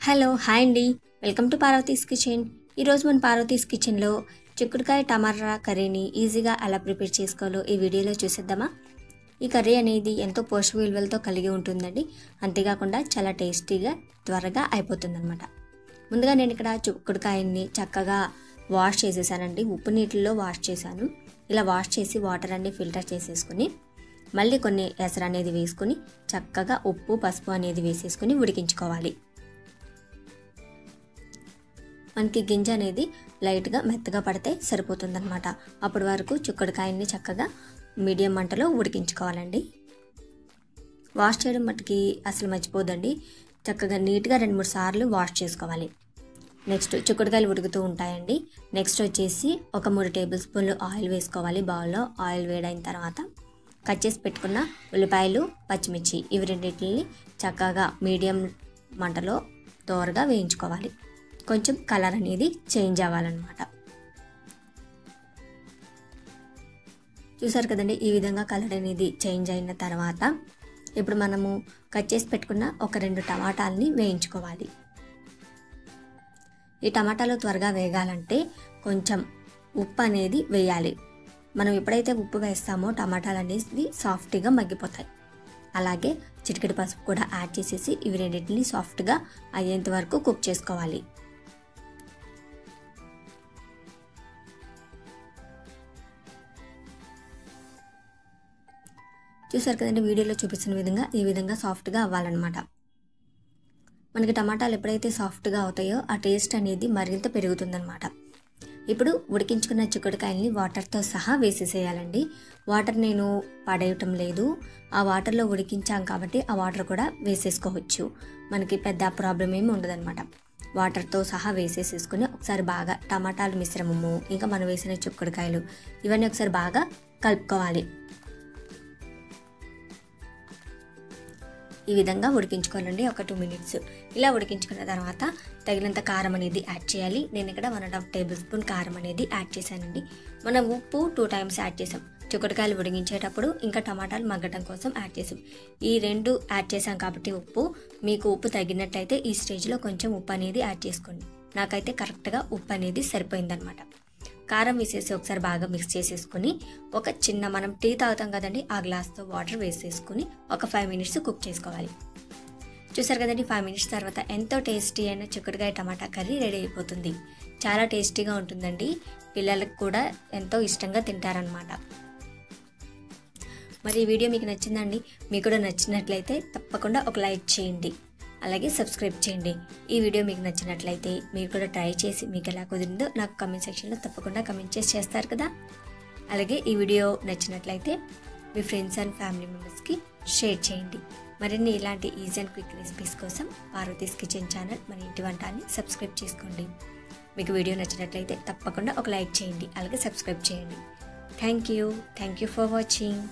Hello hi అండి, welcome to Parvati's kitchen. ఈరోజు మన పార్వతీస్ కిచెన్లో చిక్కుడుకాయ టమాటా కర్రీని ఈజీగా ఎలా ప్రిపేర్ చేసుకోవాలో ఈ వీడియోలో చూసేద్దామా. ఈ కర్రీ అనేది ఎంతో పోషక విలువలతో కలిగి ఉంటుందండి. అంతేకాకుండా చాలా టేస్టీగా త్వరగా అయిపోతుందన్నమాట. ముందుగా నేను ఇక్కడ చిక్కుడుకాయని చక్కగా వాష్ చేసేసానండి. ఉప్పు నీటిలో వాష్ చేశాను. ఇలా వాష్ చేసి వాటర్ అన్ని ఫిల్టర్ చేసేసుకుని మళ్ళీ కొన్ని ఎసరు అనేది వేసుకుని చక్కగా ఉప్పు పసుపు అనేది వేసేసుకుని ఉడికించుకోవాలి. మనకి గింజ అనేది లైట్గా మెత్తగా పడితే సరిపోతుందన్నమాట. అప్పటి వరకు చిక్కుడుకాయని చక్కగా మీడియం మంటలో ఉడికించుకోవాలండి. వాష్ చేయడం మట్టుకి అసలు మర్చిపోదండి. చక్కగా నీట్గా 2-3 సార్లు వాష్ చేసుకోవాలి. నెక్స్ట్ చిక్కుడుకాయలు ఉడుకుతూ ఉంటాయండి. నెక్స్ట్ వచ్చేసి ఒక 3 టేబుల్ స్పూన్లు ఆయిల్ వేసుకోవాలి. బౌల్లో ఆయిల్ వేడైన తర్వాత కట్ చేసి పెట్టుకున్న ఉల్లిపాయలు పచ్చిమిర్చి ఇవి రెండింటిని చక్కగా మీడియం మంటలో దోరగా వేయించుకోవాలి. కొంచెం కలర్ అనేది చేంజ్ అవ్వాలన్నమాట. చూసారు కదండి, ఈ విధంగా కలర్ అనేది చేంజ్ అయిన తర్వాత ఇప్పుడు మనము కట్ చేసి పెట్టుకున్న ఒక 2 టమాటాలని వేయించుకోవాలి. ఈ టమాటాలు త్వరగా వేగాలంటే కొంచెం ఉప్పు అనేది వేయాలి. మనం ఎప్పుడైతే ఉప్పు వేస్తామో టమాటాలు అనేవి సాఫ్ట్గా మగ్గిపోతాయి. అలాగే చిటికెడు పసుపు కూడా యాడ్ చేసేసి ఇవి రెండింటిని సాఫ్ట్గా అయ్యేంత వరకు కుక్ చేసుకోవాలి. చూసారు కదండి, వీడియోలో చూపిస్తున్న విధంగా ఈ విధంగా సాఫ్ట్గా అవ్వాలన్నమాట. మనకి టమాటాలు ఎప్పుడైతే సాఫ్ట్గా అవుతాయో ఆ టేస్ట్ అనేది మరింత పెరుగుతుందన్నమాట. ఇప్పుడు ఉడికించుకున్న చిక్కుడుకాయల్ని వాటర్తో సహా వేసేసేయాలండి. వాటర్ నేను పడేయటం లేదు, ఆ వాటర్లో ఉడికించాం కాబట్టి ఆ వాటర్ కూడా వేసేసుకోవచ్చు. మనకి పెద్ద ప్రాబ్లం ఏమి ఉండదన్నమాట. వాటర్తో సహా వేసేసేసుకుని ఒకసారి బాగా టమాటాలు మిశ్రమము ఇంకా మనం వేసిన చిక్కుడుకాయలు ఇవన్నీ ఒకసారి బాగా కలుపుకోవాలి. ఈ విధంగా ఉడికించుకోవాలండి ఒక 2 మినిట్స్. ఇలా ఉడికించుకున్న తర్వాత తగినంత కారం అనేది యాడ్ చేయాలి. నేను ఇక్కడ 1.5 టేబుల్ స్పూన్ కారం అనేది యాడ్ చేశానండి. మనం ఉప్పు 2 టైమ్స్ యాడ్ చేసాం. చిక్కుడుకాయలు ఉడికించేటప్పుడు ఇంకా టమాటాలు మగ్గటం కోసం యాడ్ చేసాం. ఈ 2 యాడ్ చేసాం కాబట్టి మీకు ఉప్పు తగ్గినట్లయితే ఈ స్టేజ్లో కొంచెం ఉప్పు అనేది యాడ్ చేసుకోండి. నాకైతే కరెక్ట్గా ఉప్పు అనేది సరిపోయిందనమాట. కారం వేసేసి ఒకసారి బాగా మిక్స్ చేసేసుకుని ఒక చిన్న మనం టీ తాగుతాం కదండి ఆ గ్లాస్తో వాటర్ వేసేసుకుని ఒక 5 మినిట్స్ కుక్ చేసుకోవాలి. చూసారు కదండి, 5 మినిట్స్ తర్వాత ఎంతో టేస్టీ అయిన చిక్కుడుకాయ టమాటా కర్రీ రెడీ అయిపోతుంది. చాలా టేస్టీగా ఉంటుందండి. పిల్లలకు కూడా ఎంతో ఇష్టంగా తింటారనమాట. మరి ఈ వీడియో మీకు నచ్చిందండి. మీకు కూడా నచ్చినట్లయితే తప్పకుండా ఒక లైక్ చేయండి, అలాగే సబ్స్క్రైబ్ చేయండి. ఈ వీడియో మీకు నచ్చినట్లయితే మీరు కూడా ట్రై చేసి మీకు ఎలా కుదిరిందో నాకు కామెంట్ సెక్షన్లో తప్పకుండా కామెంట్ చేస్తారు కదా. అలాగే ఈ వీడియో నచ్చినట్లయితే మీ ఫ్రెండ్స్ అండ్ ఫ్యామిలీ మెంబర్స్కి షేర్ చేయండి. మరిన్ని ఇలాంటి ఈజీ అండ్ క్విక్ రెసిపీస్ కోసం పార్వతీస్ కిచెన్ ఛానల్ మన ఇంటి వంటని సబ్స్క్రైబ్ చేసుకోండి. మీకు వీడియో నచ్చినట్లయితే తప్పకుండా ఒక లైక్ చేయండి, అలాగే సబ్స్క్రైబ్ చేయండి. Thank you for watching.